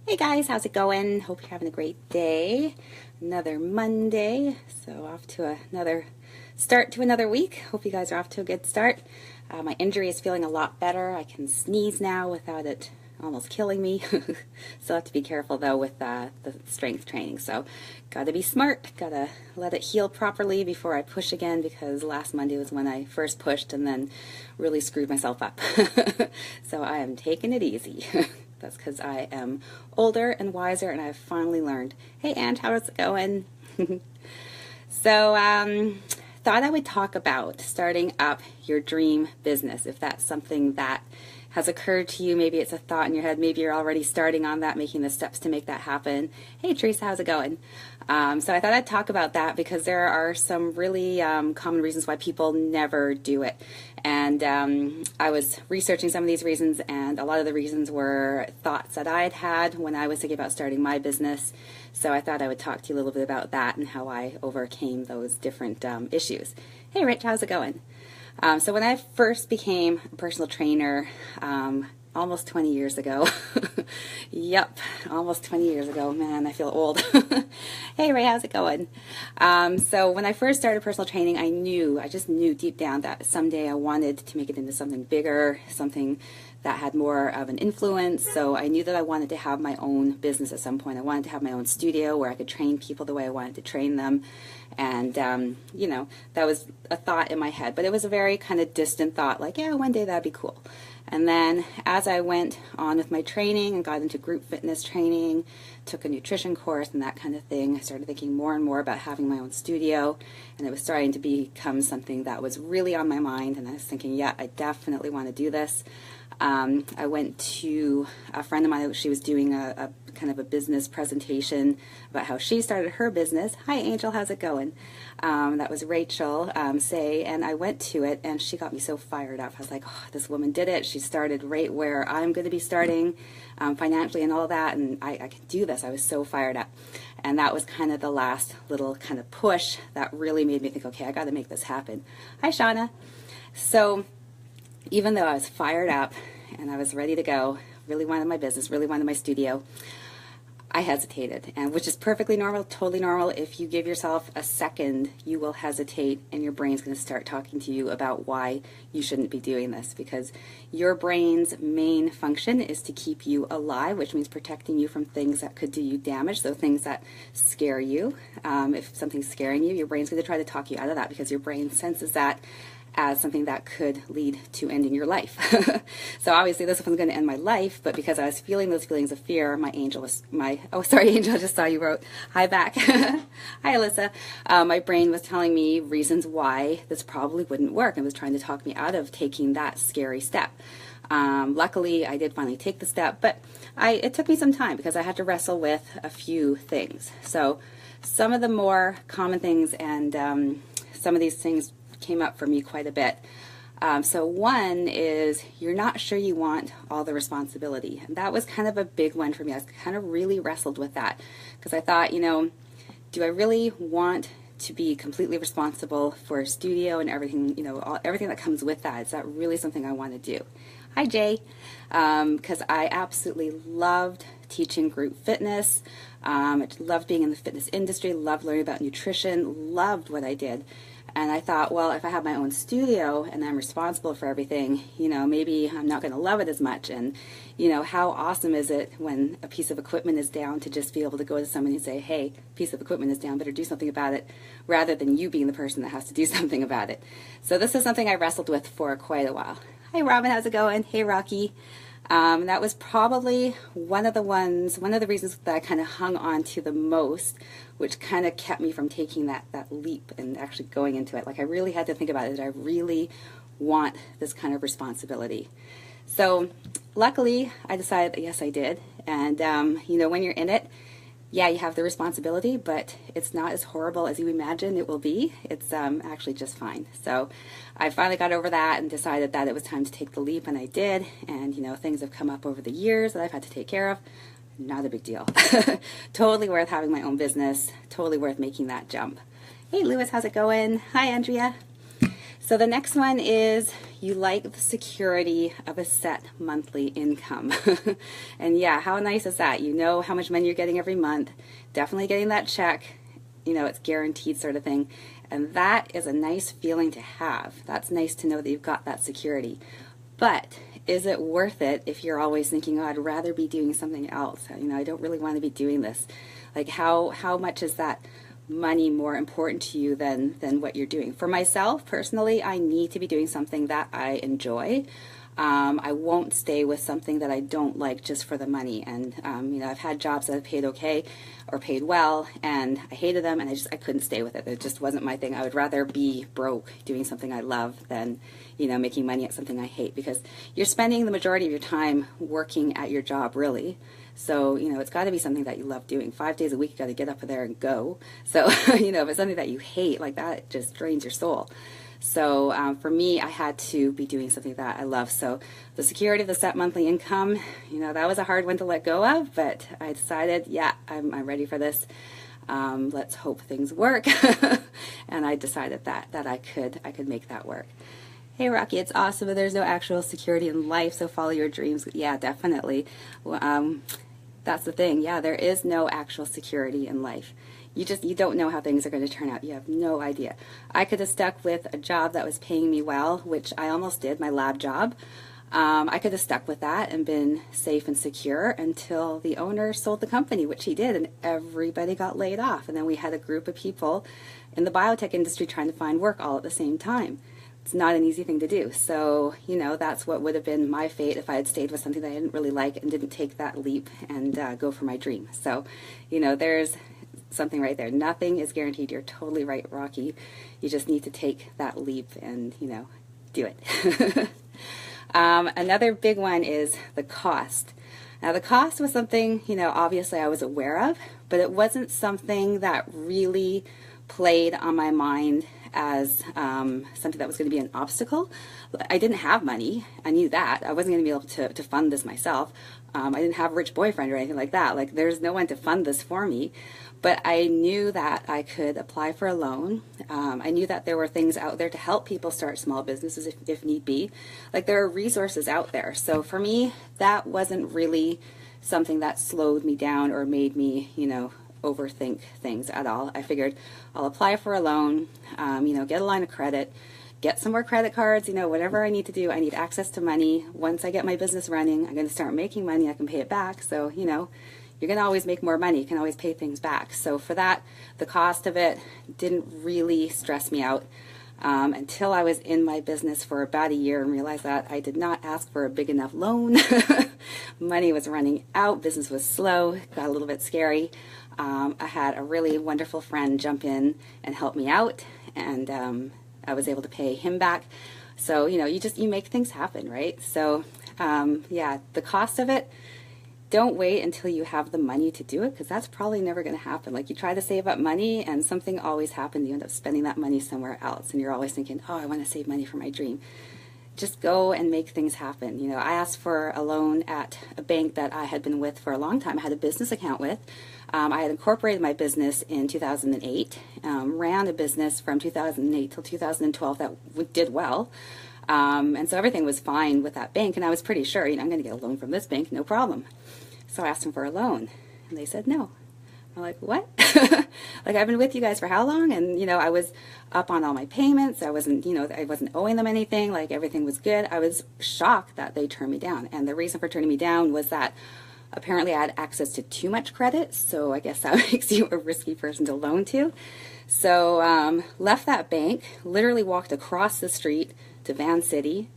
Hey guys, how's it going? Hope you're having a great day. Another Monday, so off to another start to another week. Hope you guys are off to a good start. My injury is feeling a lot better. I can sneeze now without it almost killing me. Still have to be careful though with the strength training. So gotta be smart, gotta let it heal properly before I push again, because last Monday was when I first pushed and then really screwed myself up. So I am taking it easy. That's because I am older and wiser and I've finally learned. Hey Aunt, how's it going? So thought I would talk about starting up your dream business, if that's something that has occurred to you. Maybe it's a thought in your head. Maybe you're already starting on that, making the steps to make that happen. Hey Teresa, how's it going? So I thought I'd talk about that because there are some really common reasons why people never do it. And I was researching some of these reasons, and a lot of the reasons were thoughts that I had when I was thinking about starting my business. So I thought I would talk to you a little bit about that and how I overcame those different issues. Hey Rich, how's it going? So when I first became a personal trainer, almost 20 years ago, yep, almost 20 years ago, man, I feel old. Hey Ray, how's it going? So when I first started personal training, I just knew deep down that someday I wanted to make it into something bigger, something that had more of an influence. So I knew that I wanted to have my own business at some point. I wanted to have my own studio where I could train people the way I wanted to train them. And, you know, that was a thought in my head, but it was a very kind of distant thought, like, yeah, one day that'd be cool. And then as I went on with my training and got into group fitness training, took a nutrition course and that kind of thing, I started thinking more and more about having my own studio, and it was starting to become something that was really on my mind, and I was thinking, yeah, I definitely want to do this. I went to a friend of mine. She was doing a kind of a business presentation about how she started her business. Hi Angel, how's it going? That was Rachel and I went to it and she got me so fired up. I was like, oh, this woman did it. She started right where I'm going to be starting financially and all that, and I can do this. I was so fired up. And that was kind of the last little kind of push that really made me think, okay, I got to make this happen. Hi Shauna. So even though I was fired up and I was ready to go, really wanted my business, really wanted my studio, I hesitated, and which is perfectly normal, totally normal. If you give yourself a second, you will hesitate and your brain's going to start talking to you about why you shouldn't be doing this, because your brain's main function is to keep you alive, which means protecting you from things that could do you damage, so things that scare you. If something's scaring you, your brain's going to try to talk you out of that, because your brain senses that as something that could lead to ending your life. So obviously this wasn't going to end my life, but because I was feeling those feelings of fear, Angel, I just saw you wrote, hi back. Hi Alyssa. My brain was telling me reasons why this probably wouldn't work and was trying to talk me out of taking that scary step. Luckily, I did finally take the step, but it took me some time because I had to wrestle with a few things. So some of the more common things, and some of these things came up for me quite a bit. So one is you're not sure you want all the responsibility. And that was kind of a big one for me. I kind of really wrestled with that because I thought, you know, do I really want to be completely responsible for a studio and everything, you know, everything that comes with that? Is that really something I want to do? Hi Jay, because I absolutely loved teaching group fitness. I loved being in the fitness industry, loved learning about nutrition, loved what I did. And I thought, well, if I have my own studio and I'm responsible for everything, you know, maybe I'm not going to love it as much. And, you know, how awesome is it when a piece of equipment is down to just be able to go to someone and say, hey, piece of equipment is down, better do something about it, rather than you being the person that has to do something about it. So this is something I wrestled with for quite a while. Hi, Robin, how's it going? Hey, Rocky. That was probably one of the reasons that I kind of hung on to the most, which kind of kept me from taking that leap and actually going into it. Like I really had to think about it. I really want this kind of responsibility. So luckily I decided that yes, I did. And you know, when you're in it, yeah, you have the responsibility, but it's not as horrible as you imagine it will be. It's actually just fine. So I finally got over that and decided that it was time to take the leap, and I did. And you know, things have come up over the years that I've had to take care of. Not a big deal. Totally worth having my own business. Totally worth making that jump. Hey Lewis, how's it going? Hi Andrea. So the next one is you like the security of a set monthly income. And yeah, how nice is that? You know how much money you're getting every month, definitely getting that check, you know, it's guaranteed sort of thing. And that is a nice feeling to have. That's nice to know that you've got that security. But is it worth it if you're always thinking, oh, I'd rather be doing something else? You know, I don't really want to be doing this. Like how much is that money more important to you than what you're doing? For myself, personally, I need to be doing something that I enjoy. I won't stay with something that I don't like just for the money. And, you know, I've had jobs that have paid okay or paid well, and I hated them, and I couldn't stay with it. It just wasn't my thing. I would rather be broke doing something I love than, you know, making money at something I hate, because you're spending the majority of your time working at your job, really. So, you know, it's got to be something that you love doing. 5 days a week, you got to get up there and go. So, you know, if it's something that you hate, like that, it just drains your soul. So for me, I had to be doing something that I love. So the security of the set monthly income, you know, that was a hard one to let go of, but I decided, yeah, I'm ready for this. Let's hope things work. And I decided that I could make that work. Hey Rocky, it's awesome, but there's no actual security in life, so follow your dreams. Yeah, definitely. That's the thing. Yeah, there is no actual security in life. You don't know how things are going to turn out. You have no idea. I could have stuck with a job that was paying me well, which I almost did, my lab job. I could have stuck with that and been safe and secure until the owner sold the company, which he did, and everybody got laid off. And then we had a group of people in the biotech industry trying to find work all at the same time. It's not an easy thing to do. So, you know, that's what would have been my fate if I had stayed with something that I didn't really like and didn't take that leap and go for my dream. So, you know, there's something right there. Nothing is guaranteed. You're totally right, Rocky. You just need to take that leap and, you know, do it. Another big one is the cost. Now, the cost was something, you know, obviously I was aware of, but it wasn't something that really played on my mind as something that was going to be an obstacle. I didn't have money. I knew that. I wasn't going to be able to fund this myself. I didn't have a rich boyfriend or anything like that. Like, there's no one to fund this for me. But I knew that I could apply for a loan. I knew that there were things out there to help people start small businesses if need be. Like, there are resources out there. So for me, that wasn't really something that slowed me down or made me, you know, overthink things at all. I figured I'll apply for a loan, you know, get a line of credit, get some more credit cards, you know, whatever I need to do. I need access to money. Once I get my business running, I'm going to start making money. I can pay it back. So, you know, you're going to always make more money. You can always pay things back. So for that, the cost of it didn't really stress me out until I was in my business for about a year and realized that I did not ask for a big enough loan. Money was running out. Business was slow. Got a little bit scary. I had a really wonderful friend jump in and help me out, and I was able to pay him back. So, you know, you make things happen, right? So, yeah, the cost of it, don't wait until you have the money to do it, because that's probably never going to happen. Like, you try to save up money and something always happens. You end up spending that money somewhere else, and you're always thinking, oh, I want to save money for my dream. Just go and make things happen. You know, I asked for a loan at a bank that I had been with for a long time. I had a business account with. I had incorporated my business in 2008, ran a business from 2008 till 2012 that did well. And so everything was fine with that bank, and I was pretty sure, you know, I'm going to get a loan from this bank, no problem. So I asked them for a loan, and they said no. I'm like, what? Like, I've been with you guys for how long? And, you know, I was up on all my payments. I wasn't, you know, I wasn't owing them anything. Like, everything was good. I was shocked that they turned me down. And the reason for turning me down was that apparently I had access to too much credit. So I guess that makes you a risky person to loan to. So left that bank, literally walked across the street to Van City,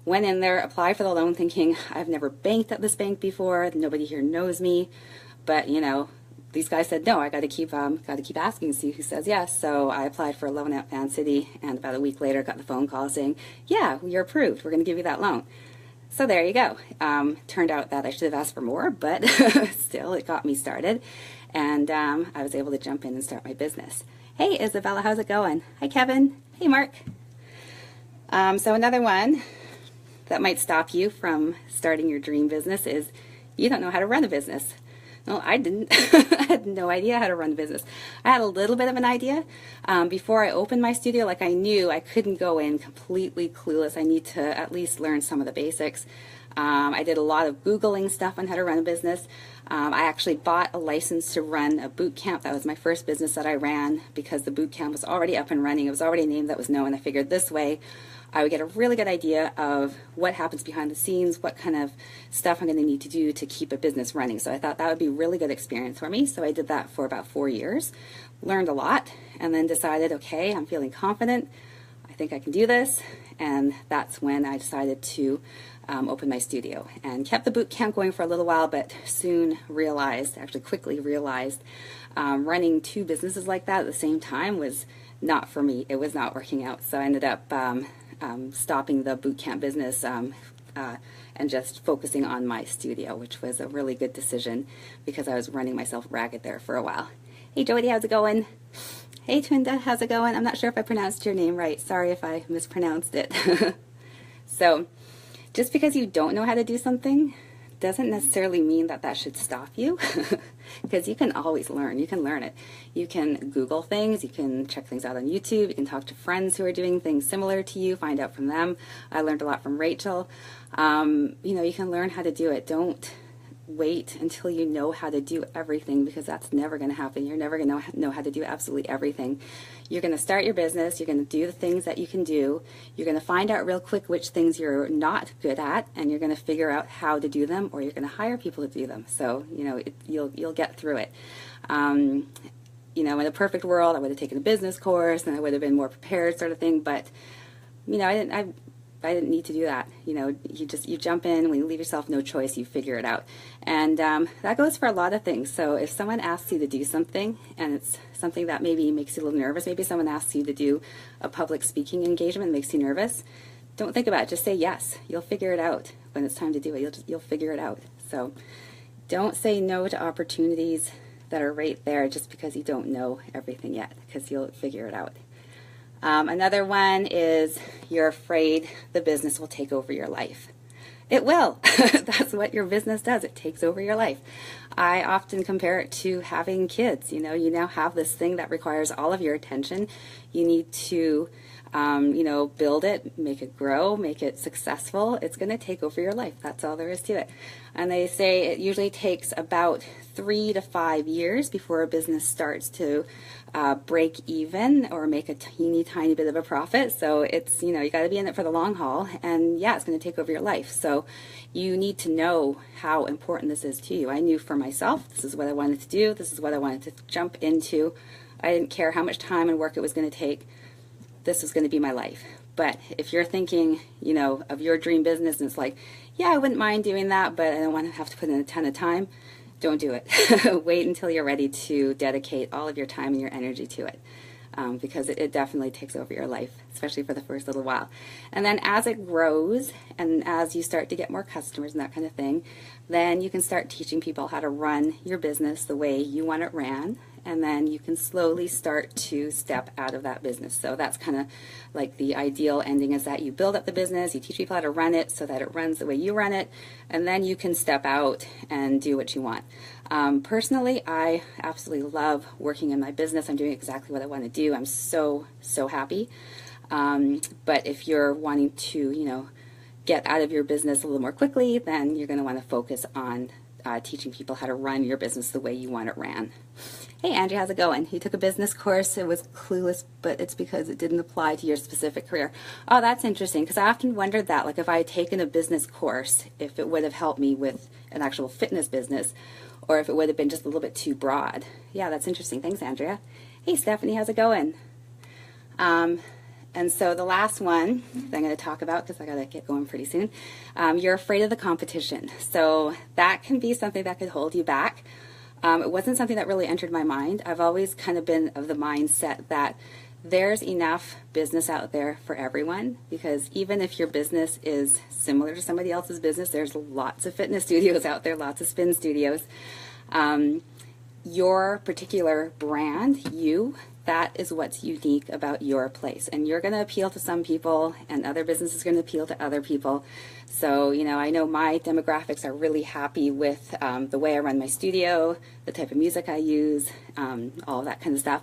went in there, applied for the loan thinking, I've never banked at this bank before. Nobody here knows me. But, you know, these guys said no. I got to keep asking, see who says yes. So I applied for a loan at Van City, and about a week later got the phone call saying, yeah, you're approved. We're going to give you that loan. So there you go. Turned out that I should have asked for more, but still it got me started, and I was able to jump in and start my business. Hey Isabella, how's it going? Hi Kevin. Hey Mark. So another one that might stop you from starting your dream business is you don't know how to run a business. Well, I didn't. I had no idea how to run a business. I had a little bit of an idea. Before I opened my studio, like I knew I couldn't go in completely clueless. I need to at least learn some of the basics. I did a lot of Googling stuff on how to run a business. I actually bought a license to run a boot camp. That was my first business that I ran because the boot camp was already up and running. It was already a name that was known. I figured this way I would get a really good idea of what happens behind the scenes, what kind of stuff I'm going to need to do to keep a business running. So I thought that would be a really good experience for me. So I did that for about 4 years, learned a lot, and then decided, okay, I'm feeling confident. I think I can do this. And that's when I decided to open my studio and kept the boot camp going for a little while, but soon realized, actually quickly realized, running 2 businesses like that at the same time was not for me. It was not working out. So I ended up stopping the boot camp business and just focusing on my studio, which was a really good decision because I was running myself ragged there for a while. Hey Jody, how's it going? Hey Twinda, how's it going? I'm not sure if I pronounced your name right. Sorry if I mispronounced it. So just because you don't know how to do something doesn't necessarily mean that that should stop you, because you can always learn. You can learn it. You can Google things, you can check things out on YouTube, you can talk to friends who are doing things similar to you, find out from them. I learned a lot from Rachel. You know, you can learn how to do it. Don't wait until you know how to do everything, because that's never going to happen. You're never going to know how to do absolutely everything. You're going to start your business, you're going to do the things that you can do, you're going to find out real quick which things you're not good at, and you're going to figure out how to do them, or you're going to hire people to do them. So, you know, you'll get through it. You know, in a perfect world, I would have taken a business course and I would have been more prepared, sort of thing, but, you know, I didn't need to do that. You know, you jump in, when you leave yourself no choice, you figure it out. And that goes for a lot of things. So if someone asks you to do something and it's something that maybe makes you a little nervous, maybe someone asks you to do a public speaking engagement and makes you nervous, don't think about it. Just say yes. You'll figure it out when it's time to do it. You'll figure it out. So don't say no to opportunities that are right there just because you don't know everything yet, because you'll figure it out. Another one is you're afraid the business will take over your life. It will. That's what your business does. It takes over your life. I often compare it to having kids. You know, you now have this thing that requires all of your attention. You need to, you know, build it, make it grow, make it successful. It's going to take over your life. That's all there is to it. And they say it usually takes about 3 to 5 years before a business starts to break even or make a teeny tiny bit of a profit. So it's, you know, you got to be in it for the long haul, and yeah, it's going to take over your life. So you need to know how important this is to you. I knew for myself, this is what I wanted to do. This is what I wanted to jump into. I didn't care how much time and work it was going to take. This was going to be my life. But if you're thinking, you know, of your dream business and it's like, yeah, I wouldn't mind doing that, but I don't want to have to put in a ton of time, don't do it. Wait until you're ready to dedicate all of your time and your energy to it, because it definitely takes over your life, especially for the first little while. And then as it grows and as you start to get more customers and that kind of thing, then you can start teaching people how to run your business the way you want it ran, and then you can slowly start to step out of that business. So that's kind of like the ideal ending, is that you build up the business, you teach people how to run it so that it runs the way you run it, and then you can step out and do what you want. Personally, I absolutely love working in my business. I'm doing exactly what I want to do. I'm so happy. But if you're wanting to, you know, get out of your business a little more quickly, then you're going to want to focus on teaching people how to run your business the way you want it ran. Hey Andrew, how's it going? You took a business course, it was clueless, but it's because it didn't apply to your specific career. Oh, that's interesting, because I often wondered that, like if I had taken a business course, if it would have helped me with an actual fitness business, or if it would have been just a little bit too broad. Yeah, that's interesting. Thanks, Andrea. Hey Stephanie, how's it going? And so the last one that I'm going to talk about, because I got to get going pretty soon, you're afraid of the competition. So that can be something that could hold you back. It wasn't something that really entered my mind. I've always kind of been of the mindset that there's enough business out there for everyone, because even if your business is similar to somebody else's business, there's lots of fitness studios out there, lots of spin studios. Your particular brand, you, that is what's unique about your place. And you're going to appeal to some people, and other businesses are going to appeal to other people. So, you know, I know my demographics are really happy with the way I run my studio, the type of music I use, all of that kind of stuff.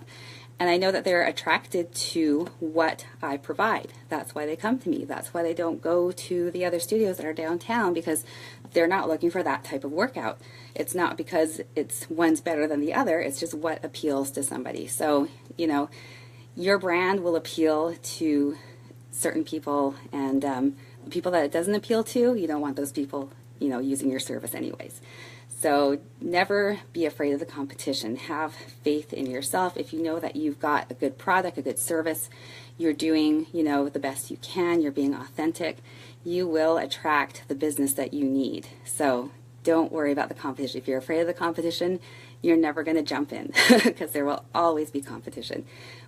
And I know that they're attracted to what I provide. That's why they come to me. That's why they don't go to the other studios that are downtown, because they're not looking for that type of workout. It's not because one's better than the other. It's just what appeals to somebody. So, you know, your brand will appeal to certain people, and the people that it doesn't appeal to, you don't want those people, you know, using your service anyways. So never be afraid of the competition. Have faith in yourself. If you know that you've got a good product, a good service, you're doing, you know, the best you can, you're being authentic, you will attract the business that you need. So don't worry about the competition. If you're afraid of the competition, you're never going to jump in because there will always be competition.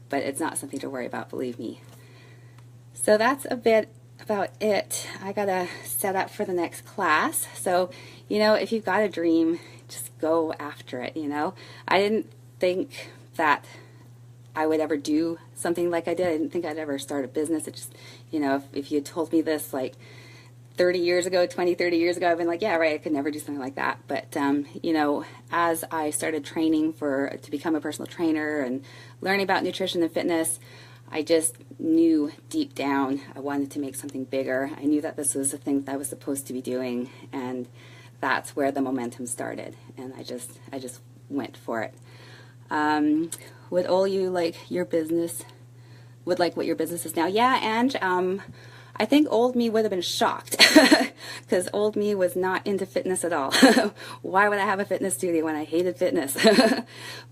But it's not something to worry about, believe me. So that's a bit about it. I gotta set up for the next class. So, you know, if you've got a dream, just go after it, you know. I didn't think that I would ever do something like I did. I didn't think I'd ever start a business. It just, you know, if you had told me this like 30 years ago, 20, 30 years ago, I've been like, yeah, right, I could never do something like that. But, you know, as I started training to become a personal trainer and learning about nutrition and fitness, I just knew deep down I wanted to make something bigger. I knew that this was the thing that I was supposed to be doing, and that's where the momentum started. And I just went for it. Would all you like your business? Would like what your business is now? Yeah, and I think old me would have been shocked because old me was not into fitness at all. Why would I have a fitness studio when I hated fitness?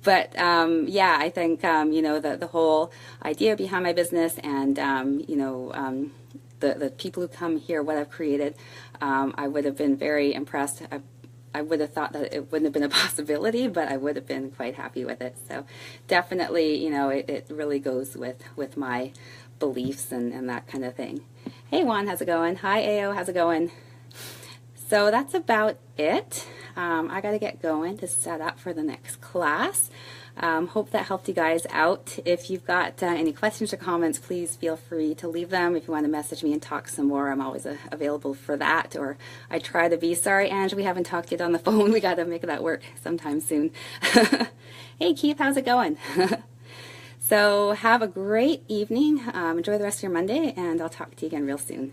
But yeah, I think you know, the whole idea behind my business, and you know, the people who come here, what I've created, I would have been very impressed. I would have thought that it wouldn't have been a possibility, but I would have been quite happy with it. So definitely, you know, it really goes with my beliefs and that kind of thing. Hey Juan, how's it going? Hi AO, how's it going? So that's about it. I got to get going to set up for the next class. Hope that helped you guys out. If you've got any questions or comments, please feel free to leave them. If you want to message me and talk some more, I'm always available for that, or I try to be. Sorry, Ange, we haven't talked yet on the phone. We got to make that work sometime soon. Hey Keith, how's it going? So have a great evening. Enjoy the rest of your Monday, and I'll talk to you again real soon.